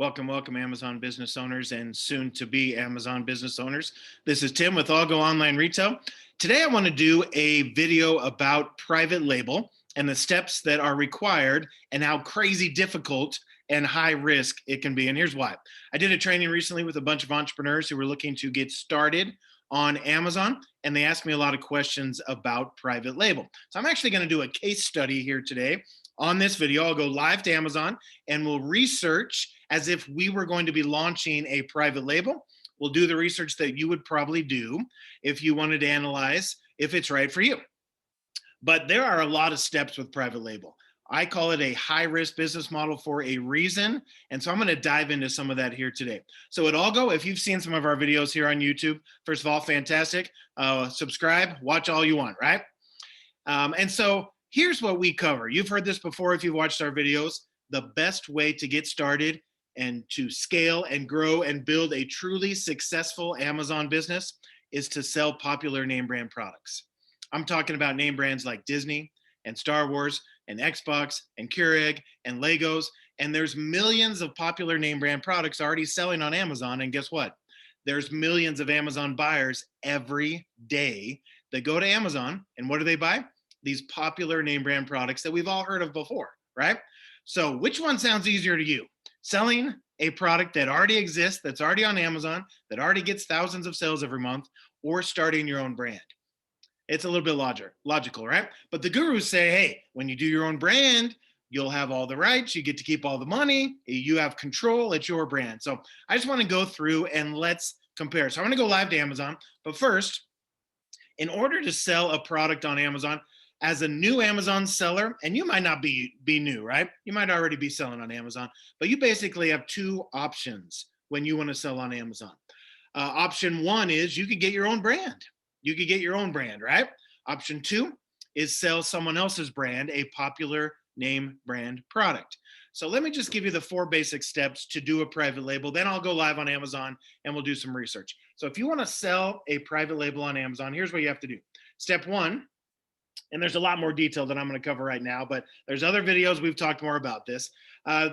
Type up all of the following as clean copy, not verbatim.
Welcome, welcome, Amazon business owners and soon to be Amazon business owners. This is Tim with All Go Online Retail. Today, I want to do a video about private label and the steps that are required and how crazy difficult and high risk it can be. And here's why. I did a training recently with a bunch of entrepreneurs who were looking to get started on Amazon, and they asked me a lot of questions about private label. So I'm actually going to do a case study here today on this video. I'll go live to Amazon and we'll research as if we were going to be launching a private label. We'll do the research that you would probably do if you wanted to analyze if it's right for you. But there are a lot of steps with private label. I call it a high risk business model for a reason. And so I'm going to dive into some of that here today. So at AllGo, if you've seen some of our videos here on YouTube, first of all, fantastic. Subscribe, watch all you want, right? And so here's what we cover. You've heard this before if you've watched our videos. The best way to get started and to scale and grow and build a truly successful Amazon business is to sell popular name brand products. I'm talking about name brands like Disney and Star Wars and Xbox and Keurig and Legos. And there's millions of popular name brand products already selling on Amazon. And guess what? There's millions of Amazon buyers every day that go to Amazon. And what do they buy? These popular name brand products that we've all heard of before, right? So which one sounds easier to you? Selling a product that already exists, that's already on Amazon, that already gets thousands of sales every month, or starting your own brand? It's a little bit logical, right? But the gurus say, hey, when you do your own brand, you'll have all the rights, you get to keep all the money, you have control, it's your brand. So I just want to go through and let's compare. So I'm going to go live to Amazon. But first, in order to sell a product on Amazon, as a new Amazon seller, and you might not be new, right? You might already be selling on Amazon, but you basically have two options when you want to sell on Amazon. Option one is you could get your own brand. You could get your own brand, right? Option two is sell someone else's brand, a popular name brand product. So let me just give you the 4 basic steps to do a private label. Then I'll go live on Amazon and we'll do some research. So if you want to sell a private label on Amazon, here's what you have to do. Step 1, and there's a lot more detail that I'm going to cover right now, but there's other videos we've talked more about this.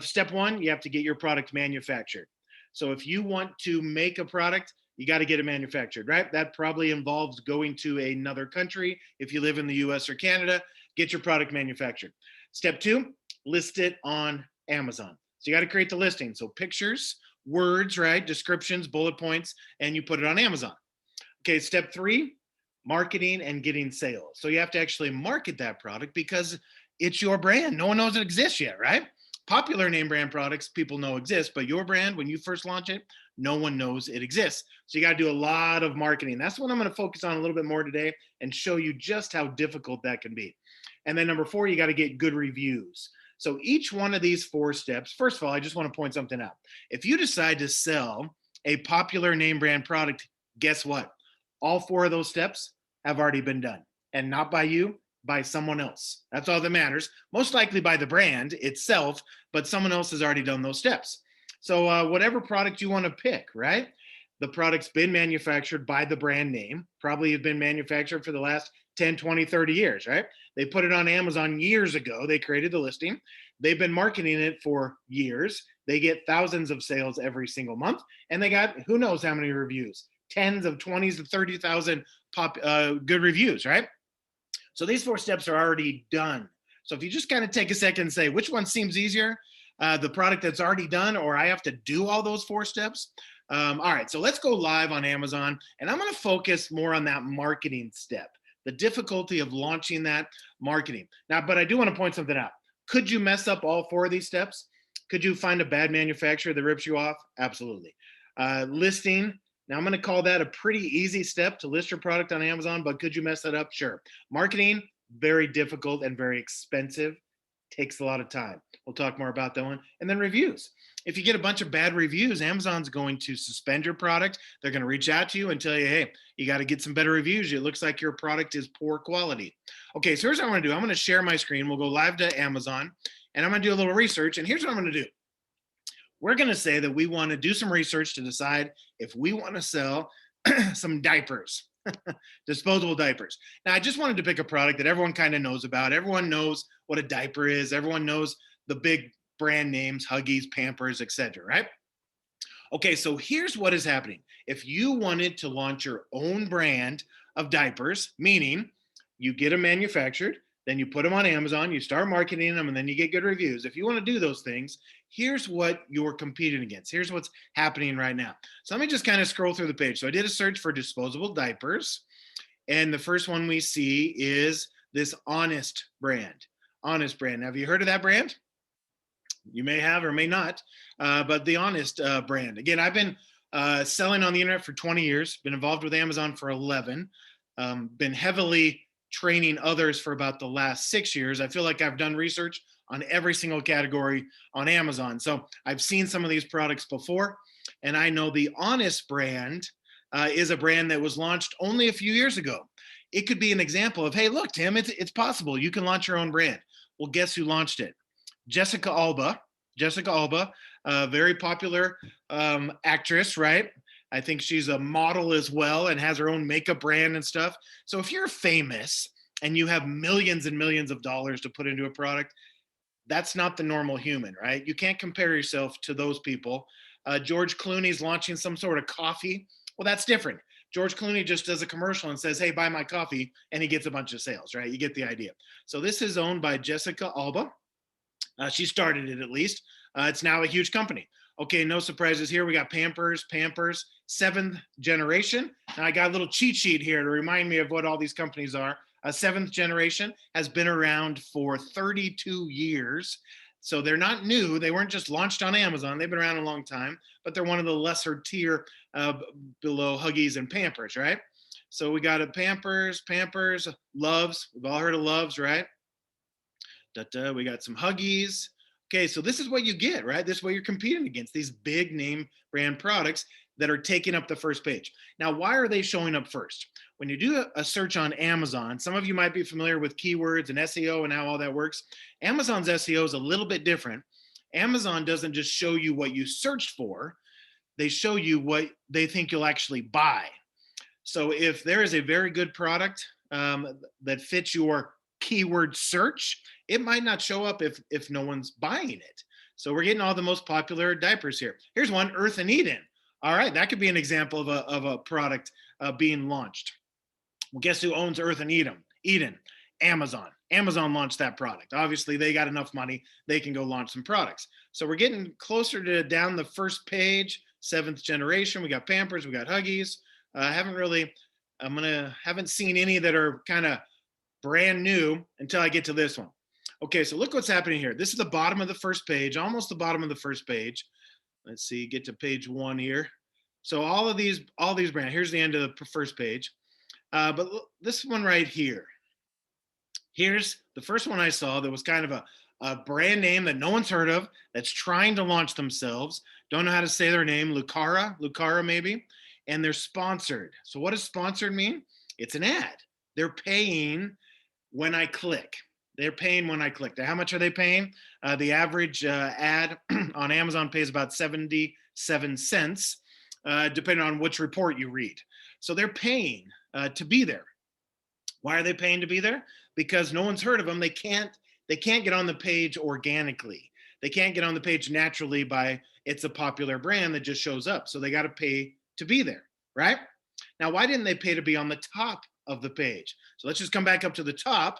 Step 1, you have to get your product manufactured. So if you want to make a product, you got to get it manufactured, right? That probably involves going to another country. If you live in the US or Canada, get your product manufactured. Step 2, list it on Amazon. So you got to create the listing. So pictures, words, right? Descriptions, bullet points, and you put it on Amazon. Okay, step 3, marketing and getting sales. So you have to actually market that product because it's your brand. No one knows it exists yet, right? Popular name brand products people know exist, but your brand, when you first launch it, no one knows it exists. So you got to do a lot of marketing. That's what I'm going to focus on a little bit more today and show you just how difficult that can be. And then number 4, you got to get good reviews. So each one of these 4 steps, first of all, I just want to point something out. If you decide to sell a popular name brand product, guess what? All 4 of those steps have already been done, and not by you, by someone else. That's all that matters. Most likely by the brand itself, but someone else has already done those steps. So whatever product you want to pick, right? The product's been manufactured by the brand name, probably have been manufactured for the last 10, 20, 30 years, right? They put it on Amazon years ago. They created the listing. They've been marketing it for years. They get thousands of sales every single month, and they got who knows how many reviews, tens of 20s to 30,000 good reviews, right? So these 4 steps are already done. So if you just kind of take a second and say, which one seems easier? The product that's already done, or I have to do all those 4 steps? All right, so let's go live on Amazon, and I'm going to focus more on that marketing step, the difficulty of launching that marketing. Now, but I do want to point something out. Could you mess up all 4 of these steps? Could you find a bad manufacturer that rips you off? Absolutely. Listing. Now, I'm going to call that a pretty easy step to list your product on Amazon, but could you mess that up? Sure. Marketing, very difficult and very expensive. Takes a lot of time. We'll talk more about that one. And then reviews. If you get a bunch of bad reviews, Amazon's going to suspend your product. They're going to reach out to you and tell you, hey, you got to get some better reviews. It looks like your product is poor quality. Okay, so here's what I'm going to do. I'm going to share my screen. We'll go live to Amazon, and I'm going to do a little research. And here's what I'm going to do. We're going to say that we want to do some research to decide if we want to sell some diapers, disposable diapers. Now, I just wanted to pick a product that everyone kind of knows about. Everyone knows what a diaper is. Everyone knows the big brand names, Huggies, Pampers, etc., right? Okay, so here's what is happening. If you wanted to launch your own brand of diapers, meaning you get them manufactured, then you put them on Amazon, you start marketing them, and then you get good reviews. If you want to do those things, here's what you're competing against. Here's what's happening right now. So let me just kind of scroll through the page. So I did a search for disposable diapers, and the first one we see is this Honest brand. Honest brand. Have you heard of that brand? You may have or may not, but the Honest brand. Again, I've been selling on the internet for 20 years, been involved with Amazon for 11, been heavily training others for about the last 6 years. I feel like I've done research on every single category on Amazon. So I've seen some of these products before, and I know the Honest brand is a brand that was launched only a few years ago. It could be an example of, hey, look, Tim, it's possible. You can launch your own brand. Well, guess who launched it? Jessica Alba. Jessica Alba, a very popular actress, right? I think she's a model as well and has her own makeup brand and stuff. So if you're famous and you have millions and millions of dollars to put into a product, that's not the normal human, right? You can't compare yourself to those people. George Clooney's launching some sort of coffee. Well, that's different. George Clooney just does a commercial and says, hey, buy my coffee, and he gets a bunch of sales, right? You get the idea. So this is owned by Jessica Alba. She started it at least. It's now a huge company. Okay, no surprises here. We got Pampers, 7th generation. Now I got a little cheat sheet here to remind me of what all these companies are. 7th generation has been around for 32 years. So they're not new. They weren't just launched on Amazon. They've been around a long time, but they're one of the lesser tier below Huggies and Pampers, right? So we got a Pampers, Loves. We've all heard of Loves, right? We got some Huggies. Okay, so this is what you get, right? This is what you're competing against, these big name brand products that are taking up the first page. Now, why are they showing up first? When you do a search on Amazon, some of you might be familiar with keywords and SEO and how all that works. Amazon's SEO is a little bit different. Amazon doesn't just show you what you searched for, they show you what they think you'll actually buy. So if there is a very good product that fits your keyword search, it might not show up if no one's buying it. So we're getting all the most popular diapers here. Here's one, Earth and Eden. All right, that could be an example of a product being launched. Well, guess who owns Earth and Eden? Amazon. Amazon launched that product. Obviously, they got enough money, they can go launch some products. So we're getting closer to down the first page, 7th generation. We got Pampers, we got Huggies. Haven't seen any that are kind of brand new until I get to this one. Okay, so look what's happening here. This is the bottom of the first page, almost the bottom of the first page. Let's see, get to page 1 here. So all these brands, here's the end of the first page. But this one right here, here's the first one I saw that was kind of a brand name that no one's heard of, that's trying to launch themselves. Don't know how to say their name, Lucara maybe, and they're sponsored. So what does sponsored mean? It's an ad. They're paying when I click. They're paying when I click. Now, how much are they paying? The average ad on Amazon pays about 77 cents, depending on which report you read. So they're paying to be there. Why are they paying to be there? Because no one's heard of them. They can't get on the page organically. They can't get on the page naturally by it's a popular brand that just shows up. So they got to pay to be there, right? Now, why didn't they pay to be on the top of the page? So let's just come back up to the top,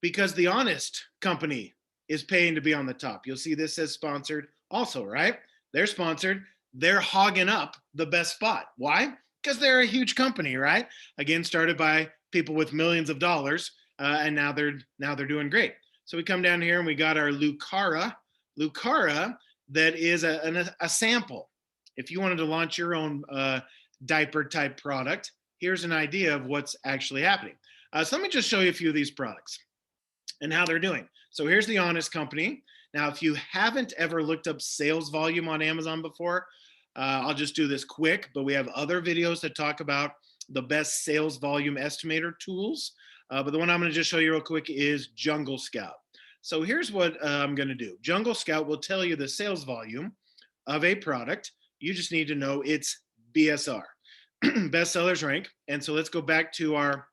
because the Honest company is paying to be on the top. You'll see this says sponsored also, right? They're sponsored. They're hogging up the best spot. Why? Because they're a huge company, right? Again, started by people with millions of dollars, and now they're doing great. So we come down here and we got our Lucara that is a sample. If you wanted to launch your own diaper type product, here's an idea of what's actually happening. So let me just show you a few of these products and how they're doing. So here's the Honest company. Now, if you haven't ever looked up sales volume on Amazon before, I'll just do this quick, but we have other videos that talk about the best sales volume estimator tools. But the one I'm going to just show you real quick is Jungle Scout. So here's what I'm going to do. Jungle Scout will tell you the sales volume of a product. You just need to know its BSR, best sellers rank. And so let's go back to our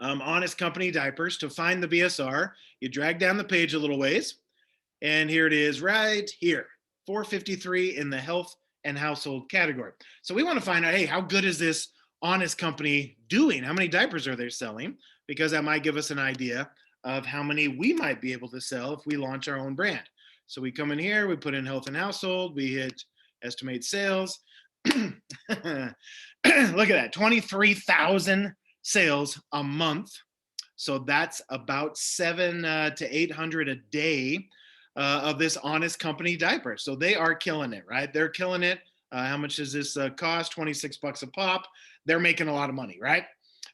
Honest company diapers. To find the BSR, you drag down the page a little ways, and here it is right here, 453 in the health and household category. So we want to find out, hey, how good is this honest company doing? How many diapers are they selling? Because that might give us an idea of how many we might be able to sell if we launch our own brand. So we come in here, we put in health and household, we hit estimate sales. Look at that, 23,000 sales a month. So that's about 700 to 800 a day of this honest company diaper. So they are killing it, right? They're killing it. How much does this cost? 26 bucks a pop. They're making a lot of money, right?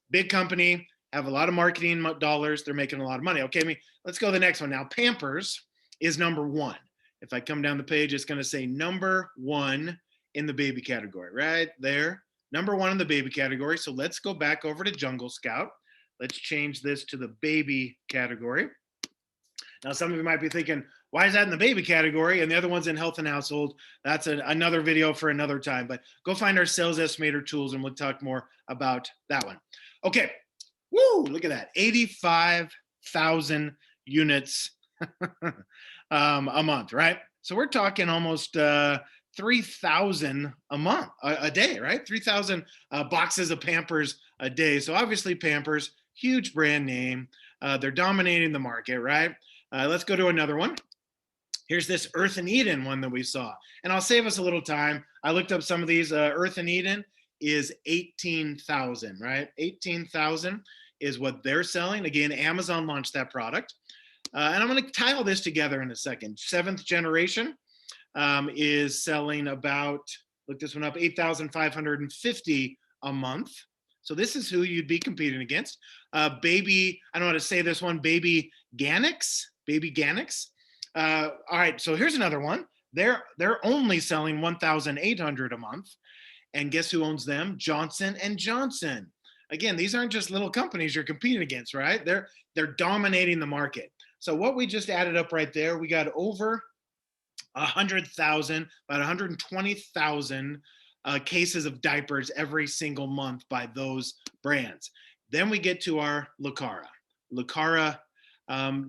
Big company, have a lot of marketing dollars. They're making a lot of money. Okay, let's go to the next one. Now, Pampers is number one. If I come down the page, it's going to say number one in the baby category, right there. Number one in the baby category. So let's go back over to Jungle Scout. Let's change this to the baby category. Now, some of you might be thinking, why is that in the baby category and the other one's in health and household? That's another video for another time, but go find our sales estimator tools and we'll talk more about that one. Okay, woo, look at that, 85,000 units a month, right? So we're talking almost 3,000 a month, a day, right? 3,000 boxes of Pampers a day. So obviously Pampers, huge brand name. They're dominating the market, right? Let's go to another one. Here's this Earth and Eden one that we saw. And I'll save us a little time. I looked up some of these. Earth and Eden is 18,000, right? 18,000 is what they're selling. Again, Amazon launched that product. And I'm going to tie all this together in a second. 7th generation is selling about, look this one up, 8,550 a month. So this is who you'd be competing against. Baby, I don't know how to say this one, Baby Ganix. All right, so here's another one. They're only selling 1,800 a month. And guess who owns them? Johnson & Johnson. Again, these aren't just little companies you're competing against, right? They're dominating the market. So what we just added up right there, we got over 100,000, about 120,000 cases of diapers every single month by those brands. Then we get to our Lucara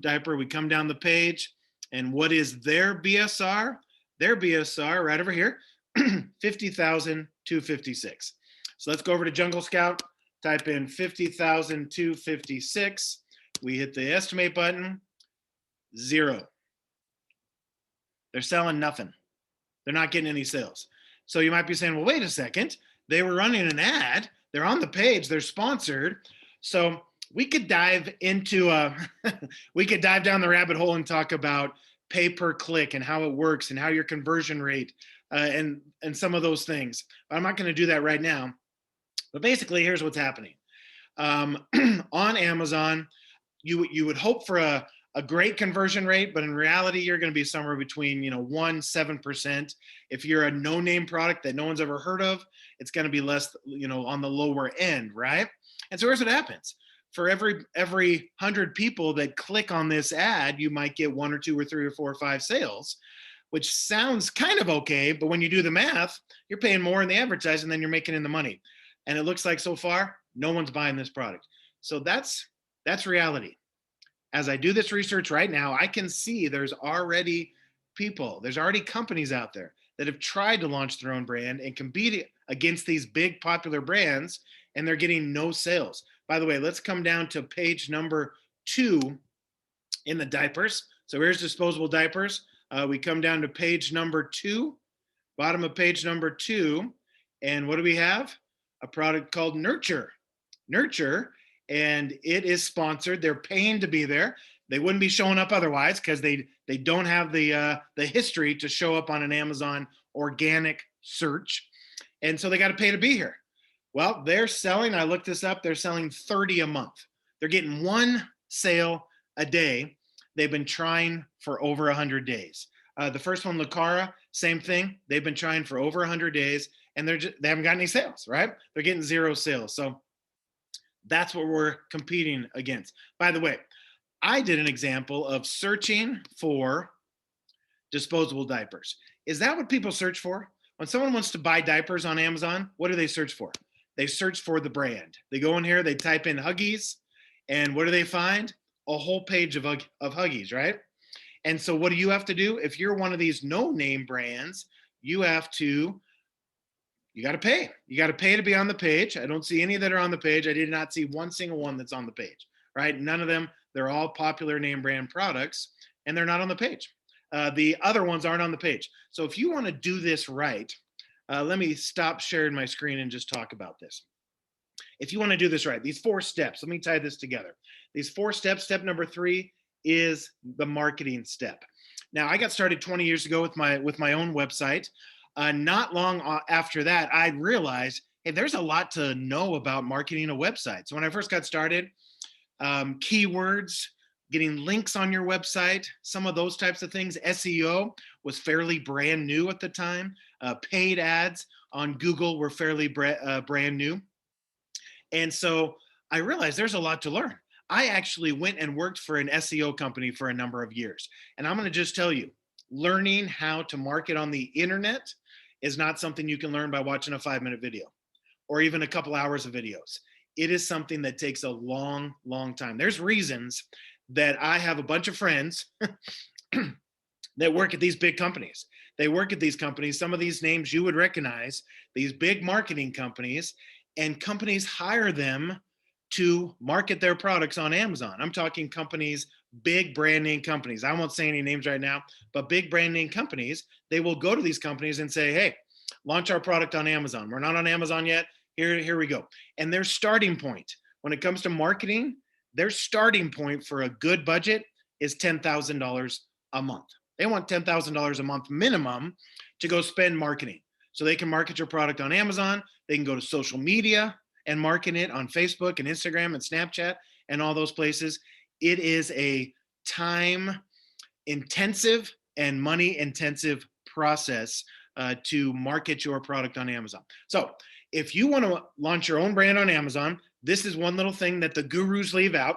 diaper. We come down the page, and what is their BSR? Their BSR right over here, 50,256. So let's go over to Jungle Scout, type in 50,256. We hit the estimate button, 0. They're selling nothing. They're not getting any sales. So you might be saying, well, wait a second. They were running an ad. They're on the page. They're sponsored. So we could dive into, we could dive down the rabbit hole and talk about pay per click and how it works and how your conversion rate and some of those things. But I'm not going to do that right now. But basically, here's what's happening. On Amazon, you would hope for a great conversion rate, but in reality, you're going to be somewhere between 1-7%. If you're a no-name product that no one's ever heard of, it's going to be less, on the lower end, right? And so here's what happens. For every 100 people that click on this ad, you might get 1 or 2 or 3 or 4 or 5 sales, which sounds kind of okay, but when you do the math, you're paying more in the advertising than you're making in the money. And it looks like so far, no one's buying this product. So that's reality. As I do this research right now, I can see there's already companies out there that have tried to launch their own brand and compete against these big popular brands, and they're getting no sales. By the way, let's come down to page number 2 in the diapers. So here's disposable diapers. We come down to page number 2, bottom of page number 2. And what do we have? A product called Nurture. And it is sponsored. They're paying to be there. They wouldn't be showing up otherwise because they don't have the history to show up on an Amazon organic search. And so they got to pay to be here. Well, they're selling, I looked this up, they're selling 30 a month. They're getting 1 sale a day. They've been trying for over 100 days. The first one, Lucara, same thing. They've been trying for over 100 days and they haven't got any sales, right? They're getting 0 sales. So that's what we're competing against. By the way, I did an example of searching for disposable diapers. Is that what people search for? When someone wants to buy diapers on Amazon, what do they search for? They search for the brand. They go in here, they type in Huggies, and what do they find? A whole page of Huggies, right? And so what do you have to do? If you're one of these no-name brands, you have to You got to pay. You got to pay to be on the page. I don't see any that are on the page. I did not see one single one that's on the page, right? None of them. They're all popular name brand products, and they're not on the page. The other ones aren't on the page. So if you want to do this right, let me stop sharing my screen and just talk about this. If you want to do this right, these 4 steps, let me tie this together. These 4 steps, step number 3 is the marketing step. Now, I got started 20 years ago with my own website. Not long after that, I realized, hey, there's a lot to know about marketing a website. So when I first got started, keywords, getting links on your website, some of those types of things. SEO was fairly brand new at the time. Paid ads on Google were fairly brand new. And so I realized there's a lot to learn. I actually went and worked for an SEO company for a number of years. And I'm going to just tell you, learning how to market on the internet is not something you can learn by watching a 5-minute video or even a couple hours of videos. It is something that takes a long, long time. There's reasons that I have a bunch of friends that work at these big companies. They work at these companies, some of these names you would recognize, these big marketing companies, and companies hire them to market their products on Amazon. I'm talking companies, big brand name companies. I won't say any names right now, but big brand name companies, they will go to these companies and say, hey, launch our product on Amazon. We're not on Amazon yet. Here we go. And their starting point when it comes to marketing, their starting point for a good budget is $10,000 a month. They want $10,000 a month minimum to go spend marketing. So they can market your product on Amazon. They can go to social media and market it on Facebook and Instagram and Snapchat and all those places. It is a time intensive and money intensive process to market your product on Amazon. So if you want to launch your own brand on Amazon, this is one little thing that the gurus leave out.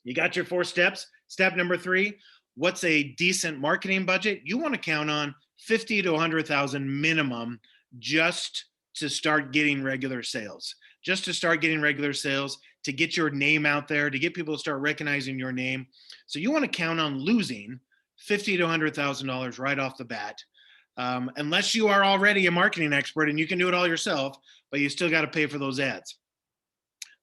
You got your 4 steps. Step number 3, what's a decent marketing budget? You want to count on 50 to 100,000 minimum just to start getting regular sales, to get your name out there, to get people to start recognizing your name. So you want to count on losing $50 to $100,000 right off the bat, unless you are already a marketing expert and you can do it all yourself, but you still got to pay for those ads.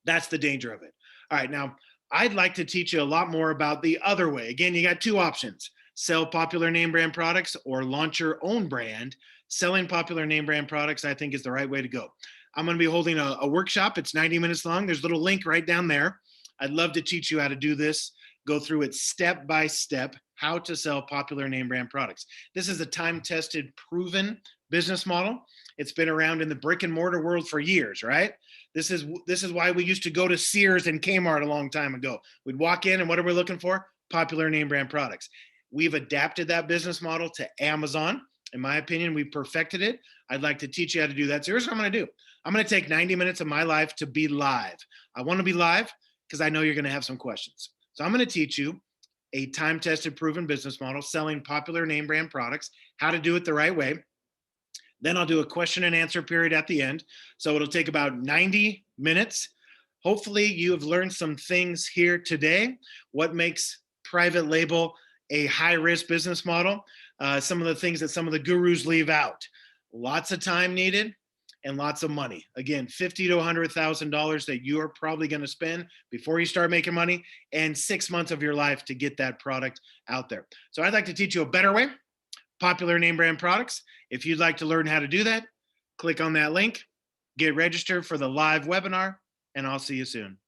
That's the danger of it. All right, now I'd like to teach you a lot more about the other way. Again, you got 2 options: sell popular name brand products or launch your own brand. Selling popular name brand products, I think, is the right way to go. I'm going to be holding a workshop. It's 90 minutes long. There's a little link right down there. I'd love to teach you how to do this, go through it step by step, how to sell popular name brand products. This is a time-tested, proven business model. It's been around in the brick and mortar world for years, right? This is why we used to go to Sears and Kmart a long time ago. We'd walk in and what are we looking for? Popular name brand products. We've adapted that business model to Amazon. In my opinion, we perfected it. I'd like to teach you how to do that. So here's what I'm going to do. I'm going to take 90 minutes of my life to be live. I want to be live because I know you're going to have some questions. So I'm going to teach you a time-tested, proven business model, selling popular name brand products, how to do it the right way. Then I'll do a question and answer period at the end. So it'll take about 90 minutes. Hopefully you have learned some things here today. What makes private label a high-risk business model? Some of the things that some of the gurus leave out. Lots of time needed and lots of money. Again, $50,000 to $100,000 that you are probably going to spend before you start making money, and 6 months of your life to get that product out there. So I'd like to teach you a better way, popular name brand products. If you'd like to learn how to do that, click on that link, get registered for the live webinar, and I'll see you soon.